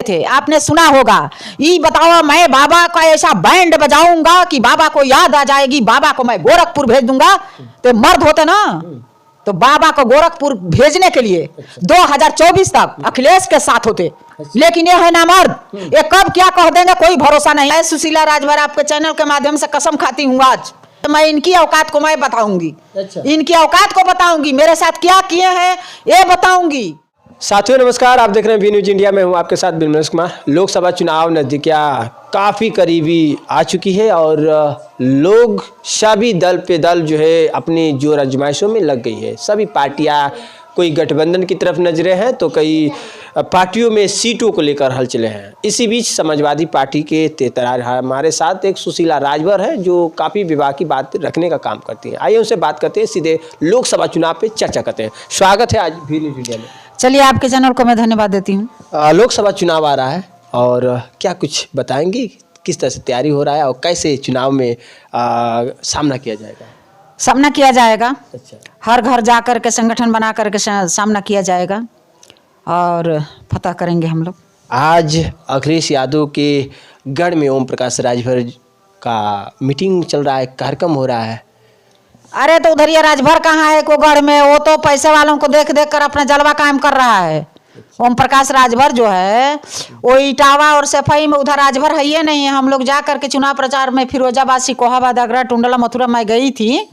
थे, आपने सुना होगा। ये बताओ, मैं बाबा का ऐसा बैंड बजाऊंगा कि बाबा को याद आ जाएगी, बाबा को मैं गोरखपुर भेज दूंगा। तो मर्द होते ना, तो बाबा को गोरखपुर भेजने के लिए 2024 तक अखिलेश के साथ होते, लेकिन ये है ना मर्द, ये कब क्या कह देंगे कोई भरोसा नहीं है। सुशीला राजभर आपके चैनल के माध्यम से कसम खाती हूँ, आज मैं इनकी औकात को मैं बताऊंगी। इनकी औकात को बताऊंगी, मेरे साथ क्या किए हैं ये बताऊंगी। साथियों नमस्कार, आप देख रहे हैं बी न्यूज इंडिया में, हूं आपके साथ बिमलेश कुमार। लोकसभा चुनाव नजदीकिया काफ़ी करीबी आ चुकी है और लोग सभी दल पे दल जो है अपनी जोर आजमाइशों में लग गई है। सभी पार्टियां, कोई गठबंधन की तरफ नजरे हैं तो कई पार्टियों में सीटों को लेकर हलचलें हैं। इसी बीच समाजवादी पार्टी के तेतरार हमारे साथ एक सुशीला राजभर है जो काफ़ी विवाह की बात रखने का काम करती हैं। आइए उनसे बात करते हैं, सीधे लोकसभा चुनाव पे चर्चा करते हैं। स्वागत है आज बी न्यूज इंडिया में। चलिए, आपके चैनल को मैं धन्यवाद देती हूँ। लोकसभा चुनाव आ रहा है और क्या कुछ बताएंगे, किस तरह से तैयारी हो रहा है और कैसे चुनाव में सामना किया जाएगा? सामना किया जाएगा, अच्छा, हर घर जा कर के संगठन बना करके सामना किया जाएगा और फतह करेंगे हम लोग। आज अखिलेश यादव के गढ़ में ओम प्रकाश राजभर का मीटिंग चल रहा है, कार्यक्रम हो रहा है। अरे तो उधर ये राजभर कहाँ है को गढ़ में, वो तो पैसे वालों को देख देख कर अपना जलवा कायम कर रहा है। ओम प्रकाश राजभर जो है वो इटावा और सफाई में, उधर राजभर है ये नहीं है। हम लोग जा करके चुनाव प्रचार में फिरोजाबाद, सिकोहाबाद, आगरा, टुंडला, मथुरा मैं गई थी,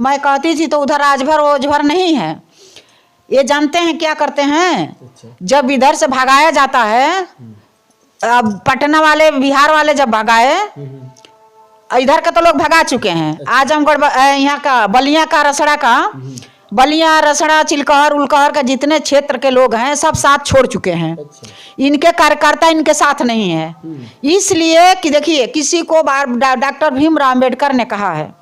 मैं कहती थी तो उधर राजभर ओजभर नहीं है। ये जानते हैं क्या करते हैं, जब इधर से भगाया जाता है, अब पटना वाले बिहार वाले जब भगाए, इधर का तो लोग भगा चुके हैं, आजमगढ़ यहाँ का बलिया का रसड़ा का, बलिया रसड़ा चिलकहर उलकहर का जितने क्षेत्र के लोग हैं सब साथ छोड़ चुके हैं। इनके कार्यकर्ता इनके साथ नहीं है, इसलिए कि देखिए किसी को डॉक्टर भीमराव अम्बेडकर ने कहा है,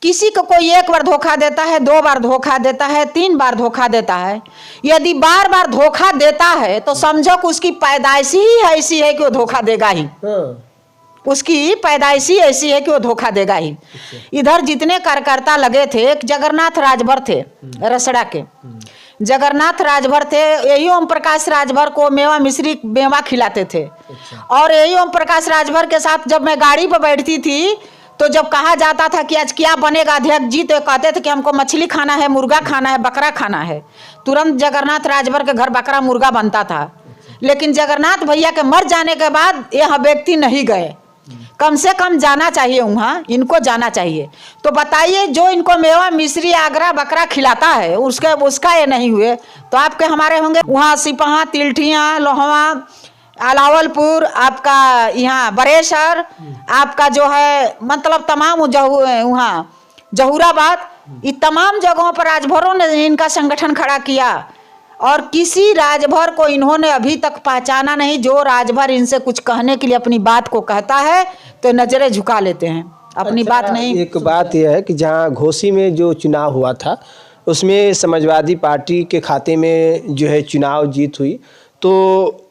किसी को कोई एक बार धोखा देता है, 2 बार धोखा देता है, 3 बार धोखा देता है, यदि बार बार धोखा देता है तो समझो कि उसकी पैदाइश ही ऐसी है कि वो धोखा देगा ही। उसकी पैदाइशी ऐसी है कि वो धोखा देगा ही। इधर जितने कार्यकर्ता लगे थे, एक जगन्नाथ राजभर थे रसड़ा के, जगन्नाथ राजभर थे, यही ओम प्रकाश राजभर को मेवा मिश्री मेवा खिलाते थे। और यही ओम प्रकाश राजभर के साथ जब मैं गाड़ी पर बैठती थी तो जब कहा जाता था कि आज क्या बनेगा अध्यक्ष जी, तो कहते थे कि हमको मछली खाना है, मुर्गा खाना है, बकरा खाना है। तुरंत जगन्नाथ राजभर के घर बकरा मुर्गा बनता था। लेकिन जगन्नाथ भैया के मर जाने के बाद यह व्यक्ति नहीं गए, कम से कम जाना चाहिए वहाँ, इनको जाना चाहिए। तो बताइए, जो इनको मेवा मिश्री आगरा बकरा खिलाता है उसका ये नहीं हुए तो आपके हमारे होंगे। वहाँ सिपहा, तिलठिया, लोहवा, अलावलपुर, आपका यहाँ बरेसर, आपका जो है मतलब तमाम वहाँ जहूराबाद, ये तमाम जगहों पर राजभरों ने इनका संगठन खड़ा किया और किसी राजभर को इन्होंने अभी तक पहचाना नहीं। जो राजभर इनसे कुछ कहने के लिए अपनी बात को कहता है तो नजरें झुका लेते हैं, अपनी बात नहीं। एक बात यह है कि जहां घोसी में जो चुनाव हुआ था उसमें समाजवादी पार्टी के खाते में जो है चुनाव जीत हुई, तो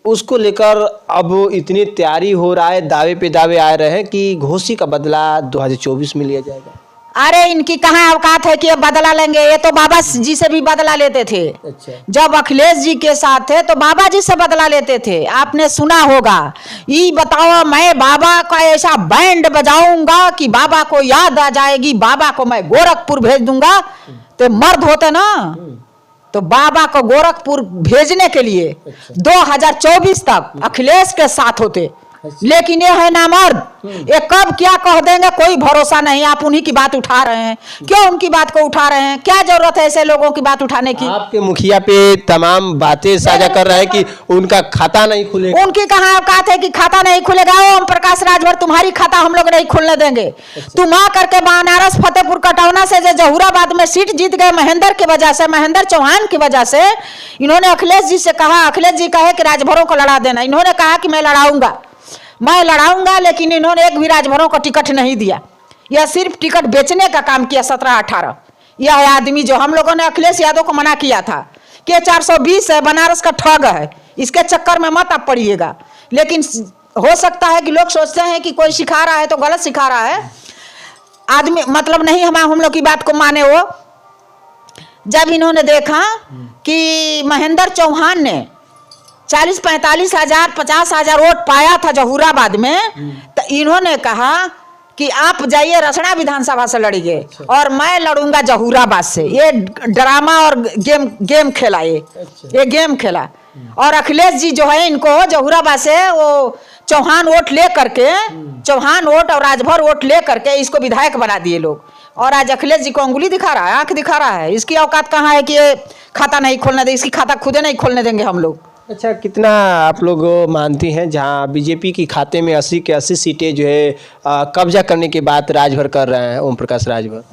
उसको लेकर अब इतनी तैयारी हो रहा है, दावे पे दावे आ रहे हैं कि घोसी का बदला 2024 में लिया जाएगा। अरे इनकी कहाँ औकात है कि ये बदला लेंगे, ये तो बाबा जी से भी बदला लेते थे। अच्छा। जब अखिलेश जी के साथ थे तो बाबा जी से बदला लेते थे, आपने सुना होगा। ये बताओ, मैं बाबा का ऐसा बैंड बजाऊंगा कि बाबा को याद आ जाएगी, बाबा को मैं गोरखपुर भेज दूंगा। तो मर्द होते ना, तो बाबा को गोरखपुर भेजने के लिए 2024 तक अखिलेश के साथ होते, लेकिन ये है ना मर्द, ये कब क्या कह देंगे कोई भरोसा नहीं। आप उन्हीं की बात उठा रहे हैं, क्यों उनकी बात को उठा रहे हैं? क्या जरूरत है ऐसे लोगों की बात उठाने की? आपके मुखिया पे तमाम बातें साझा कर रहे हैं कि उनका खाता नहीं खुलेगा। उनकी कहाँ औकात है कि खाता नहीं खुलेगा? ओम प्रकाश राजभर, तुम्हारी खाता हम लोग नहीं खुलने देंगे। तुम आ करके बनारस फतेहपुर कटौना से जो जहूराबाद में सीट जीत गए महेंद्र की वजह से, महेंद्र चौहान की वजह से, इन्होंने अखिलेश जी से कहा, अखिलेश जी कहे कि राजभरों को लड़ा देना। इन्होंने कहा कि मैं लड़ाऊंगा, लेकिन इन्होंने एक भी राजभरों को टिकट नहीं दिया। यह सिर्फ टिकट बेचने का काम किया। 17-18 यह आदमी जो हम लोगों ने अखिलेश यादव को मना किया था कि 420 है, बनारस का ठग है, इसके चक्कर में मत आप पड़िएगा। लेकिन हो सकता है कि लोग सोचते हैं कि कोई सिखा रहा है तो गलत सिखा रहा है, आदमी मतलब नहीं हम लोग की बात को माने। वो जब इन्होंने देखा कि महेंद्र चौहान ने 40-45 हजार 50 हजार वोट पाया था जहूराबाद में, तो इन्होंने कहा कि आप जाइए रसना विधानसभा से लड़िए और मैं लड़ूंगा जहूराबाद से। ये ड्रामा और गेम खेला, ये गेम खेला। और अखिलेश जी जो है इनको जहूराबाद से वो चौहान वोट ले करके, चौहान वोट और राजभर वोट ले करके इसको विधायक बना दिए लोग। और आज अखिलेश जी को अंगुली दिखा रहा है, आंख दिखा रहा है। इसकी औकात कहाँ है कि ये खाता नहीं खोलने दे, इसकी खाता खुदे नहीं खोलने देंगे हम लोग। अच्छा, कितना आप लोग मानती हैं जहां बीजेपी की खाते में 80 के 80 सीटें जो है कब्जा करने की बात राजभर कर रहे हैं ओम प्रकाश राजभर?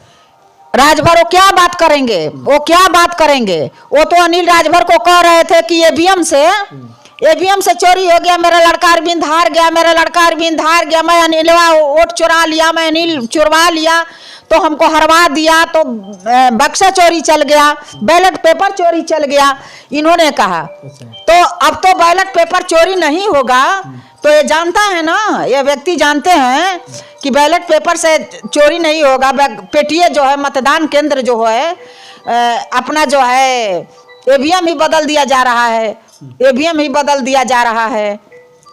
राजभर वो क्या बात करेंगे, वो क्या बात करेंगे? वो तो अनिल राजभर को कह रहे थे कि ईवीएम से चोरी हो गया, मेरा लड़का अरविंद हार गया, मेरा लड़का अरविंद हार गया, मैं अनिलवा वोट चुरा लिया, मैं अनिल चुरवा लिया तो हमको हरवा दिया, तो बक्सा चोरी चल गया, बैलेट पेपर चोरी चल गया, इन्होंने कहा। तो अब तो बैलेट पेपर चोरी नहीं होगा, तो ये जानता है ना, ये व्यक्ति जानते हैं कि बैलेट पेपर से चोरी नहीं होगा। पेटिए जो है मतदान केंद्र जो है अपना जो है ईवीएम ही बदल दिया जा रहा है, ईवीएम ही बदल दिया जा रहा है।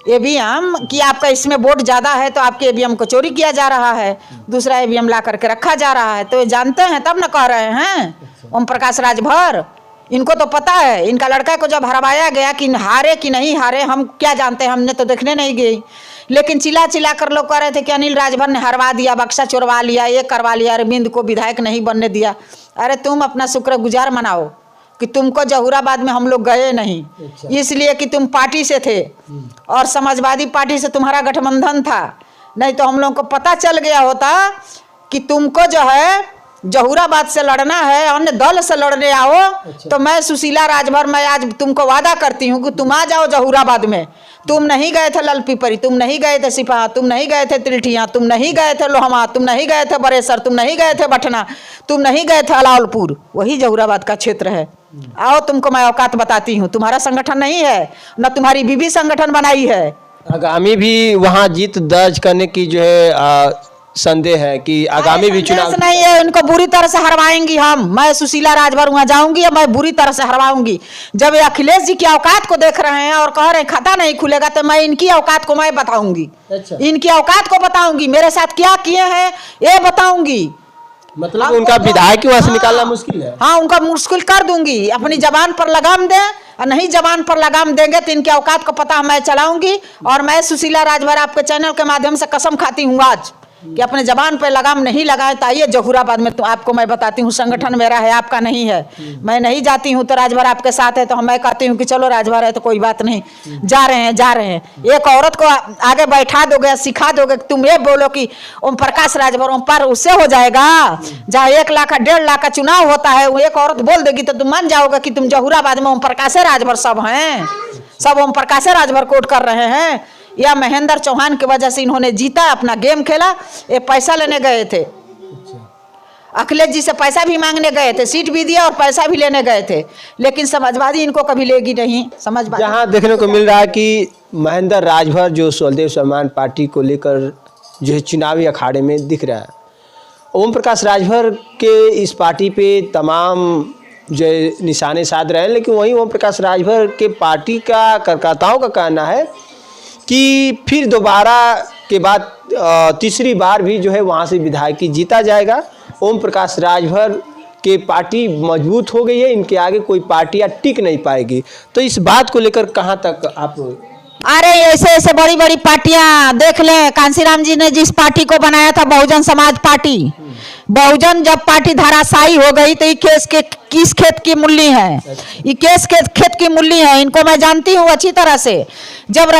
ईवीएम कि आपका इसमें वोट ज़्यादा है तो आपके ईवीएम को चोरी किया जा रहा है, दूसरा ईवीएम ला करके रखा जा रहा है। तो ये जानते हैं तब न कह रहे हैं ओम प्रकाश राजभर। इनको तो पता है, इनका लड़का को जब हरवाया गया कि हारे कि नहीं हारे हम क्या जानते हैं, हमने तो देखने नहीं गए। लेकिन चिल्ला चिल्ला कर लोग कह रहे थे कि अनिल राजभर ने हरवा दिया, बक्सा चुरवा लिया, ये करवा लिया, अरविंद को विधायक नहीं बनने दिया। अरे तुम अपना शुक्रगुजार मनाओ कि तुमको जहूराबाद में हम लोग गए नहीं, इसलिए कि तुम पार्टी से थे और समाजवादी पार्टी से तुम्हारा गठबंधन था। नहीं तो हम लोग को पता चल गया होता कि तुमको जो है जहूराबाद से लड़ना है, अन्य दल से लड़ने आओ। तो मैं सुशीला राजभर, मैं आज तुमको वादा करती हूँ कि तुम आ जाओ जहूराबाद में। तुम नहीं गए थे ललपीपरी, तुम नहीं गए थे सिपहा, तुम नहीं गए थे तिलठिया, तुम नहीं गए थे लोहमा, तुम नहीं गए थे बरेसर, तुम नहीं गए थे बठना, तुम नहीं गए थे अलाउलपुर, वही जहूराबाद का क्षेत्र है। आओ तुमको मैं औकात बताती हूँ। तुम्हारा संगठन नहीं है, न तुम्हारी बीबी संगठन बनाई है। आगामी भी वहाँ जीत दर्ज करने की जो है संदेह है कि आगामी भी चुनाव नहीं है, इनको बुरी तरह से हरवाएंगी हम। मैं सुशीला राजभर वहाँ जाऊंगी और मैं बुरी तरह से हरवाऊंगी। जब ये अखिलेश जी की औकात को देख रहे हैं और कह रहे हैं खाता नहीं खुलेगा, तो मैं इनकी औकात को मैं बताऊंगी। इनकी औकात को बताऊंगी, मेरे साथ क्या किए हैं ये बताऊंगी। मतलब उनका विधायक वहाँ से निकालना मुश्किल है। हाँ, उनका मुश्किल कर दूंगी। अपनी जबान पर लगाम दें और नहीं जबान पर लगाम देंगे तो इनके औकात को पता मैं चलाऊंगी। और मैं सुशीला राजभर आपके चैनल के माध्यम से कसम खाती हूँ आज कि अपने जबान पे लगाम नहीं लगाए। तो आइए जहूराबाद में, तो आपको मैं बताती हूँ संगठन मेरा है, आपका नहीं है। मैं नहीं जाती हूँ तो राजभर आपके साथ है, तो मैं कहती हूँ कि चलो राजभर है तो कोई बात नहीं, जा रहे हैं। एक औरत को आगे बैठा दोगे, सिखा दोगे, तुम ये बोलो कि ओम प्रकाश राजभर ओम पर, उससे हो जाएगा। जहाँ 1 लाख 1.5 लाख का चुनाव होता है, वो एक औरत बोल देगी तो तुम मान जाओगे कि तुम जहूराबाद में ओम प्रकाश राजभर सब हैं, सब ओम प्रकाश राजभर कोट कर रहे हैं। या महेंद्र चौहान की वजह से इन्होंने जीता, अपना गेम खेला। ये पैसा लेने गए थे, अखिलेश जी से पैसा भी मांगने गए थे, सीट भी दिया और पैसा भी लेने गए थे, लेकिन समाजवादी इनको कभी लेगी नहीं। समाजवादी जहाँ देखने को मिल रहा है कि महेंद्र राजभर जो सुलदेव सम्मान पार्टी को लेकर जो है चुनावी अखाड़े में दिख रहा है। ओम प्रकाश राजभर के इस पार्टी पे तमाम जो निशाने साध रहे हैं, लेकिन वहीं ओम प्रकाश राजभर के पार्टी का कार्यकर्ताओं का कहना है कि फिर दोबारा के बाद तीसरी बार भी जो है वहाँ से विधायकी जीता जाएगा। ओम प्रकाश राजभर के पार्टी मजबूत हो गई है, इनके आगे कोई पार्टियाँ टिक नहीं पाएगी। तो इस बात को लेकर कहाँ तक आप? अरे ऐसे ऐसे बड़ी बड़ी पार्टियां देख लें। कांसीराम जी ने जिस पार्टी को बनाया था बहुजन समाज पार्टी, बहुजन जब पार्टी धराशायी हो गई तो ये केस के किस खेत की मूल्य है, ये केस के खेत की मूल्य है। इनको मैं जानती हूँ अच्छी तरह से। जब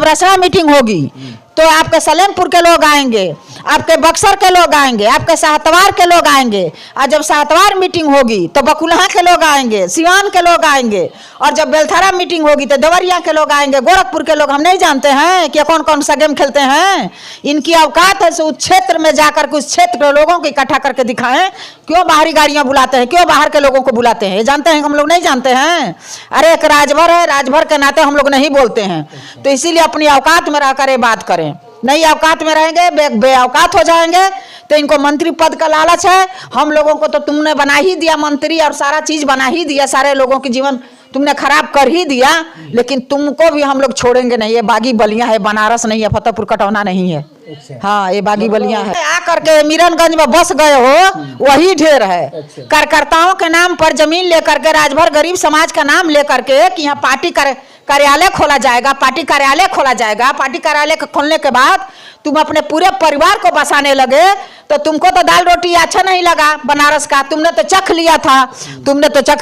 रसना मीटिंग होगी तो आपके सलेमपुर के लोग आएंगे, आपके बक्सर के लोग आएंगे, आपके साहतवार के लोग आएंगे। और जब साहतवार मीटिंग होगी तो बकुलहा के लोग आएंगे, सिवान के लोग आएंगे। और जब बेलथरा मीटिंग होगी तो देवरिया के लोग आएंगे, गोरखपुर के लोग। हम नहीं जानते हैं कि कौन कौन सा गेम खेलते हैं। इनकी औकात है उस क्षेत्र में जाकर के उस क्षेत्र के लोगों को इकट्ठा करके दिखाएं। क्यों बाहरी गाड़ियां बुलाते हैं, क्यों बाहर के लोगों को बुलाते हैं, ये जानते हैं हम लोग नहीं जानते हैं। अरे एक राजभर है, राजभर के नाते हम लोग नहीं बोलते हैं। तो इसीलिए अपनी औकात में रहकर ये बात करें। नहीं औकात में रहेंगे, बेऔकात हो जाएंगे। तो इनको मंत्री पद का लालच है। हम लोगों को तो तुमने बना ही दिया मंत्री और सारा चीज बना ही दिया, सारे लोगों की जीवन तुमने खराब कर ही दिया, लेकिन तुमको भी हम लोग छोड़ेंगे नहीं। ये बागी बलिया है, बनारस नहीं है, फतेहपुर कटौना नहीं है। हाँ, ये बागी बलिया है। आ करके मीरनगंज में बस गए हो, वही ढेर है। कार्यकर्ताओं के नाम पर जमीन लेकर के, राजभर गरीब समाज का नाम लेकर के कि यहाँ पार्टी कार्यालय खोला जाएगा, पार्टी कार्यालय खोला जाएगा। पार्टी कार्यालय खोलने के बाद तुम अपने पूरे परिवार को बसाने लगे, तो तुमको तो दाल रोटी अच्छा नहीं लगा बनारस का। तुमने तो चख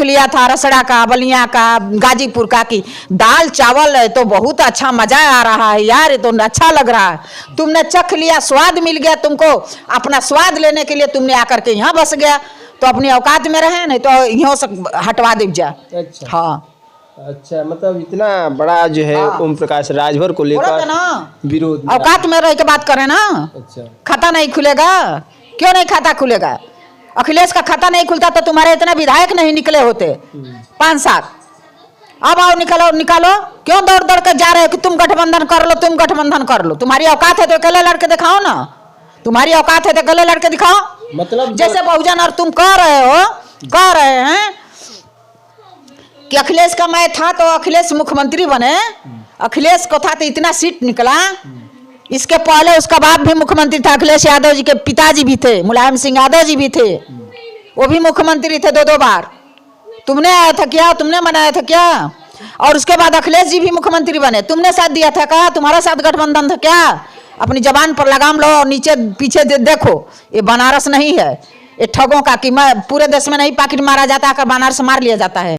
लिया था, रसड़ा का, बलिया का, गाजीपुर का कि दाल चावल है तो बहुत अच्छा, मजा आ रहा है यार, ये तो अच्छा लग रहा है। तुमने चख लिया, स्वाद मिल गया तुमको। अपना स्वाद लेने के लिए तुमने आकर के यहाँ बस गया, तो अपनी औकात में रहे, नहीं तो यहाँ से हटवा दीजिए। अच्छा। हाँ, अच्छा, मतलब इतना बड़ा जो है ओम प्रकाश राजभर को लेकर विरोध, औकात में रह के बात करें ना। अच्छा, खाता नहीं खुलेगा, क्यों नहीं खाता खुलेगा? अखिलेश का खाता नहीं खुलता तो तुम्हारे इतने विधायक नहीं निकले होते 5-7। अब आओ, निकालो। क्यों दौड़ दौड़ के जा रहे हो कि तुम गठबंधन कर लो, तुम गठबंधन कर लो? तुम्हारी औकात है तो अकेले लड़के दिखाओ ना, तुम्हारी औकात है तो अकेले लड़के दिखाओ। मतलब जैसे बहुजन और तुम कह रहे हैं कि अखिलेश का मैं था तो अखिलेश मुख्यमंत्री बने, अखिलेश को था तो इतना सीट निकला। इसके पहले उसका बाप भी मुख्यमंत्री था, अखिलेश यादव जी के पिताजी भी थे, मुलायम सिंह यादव जी भी थे, वो भी मुख्यमंत्री थे 2-2 बार। तुमने आया था क्या? तुमने बनाया था क्या? और उसके बाद अखिलेश जी भी मुख्यमंत्री बने, तुमने साथ दिया था क्या? तुम्हारा साथ गठबंधन था क्या? अपनी जबान पर लगाम लो और नीचे पीछे देखो, ये बनारस नहीं है, ये ठगों का कि मैं पूरे देश में नहीं पॉकेट मारा जाता है, बनारस मार लिया जाता है।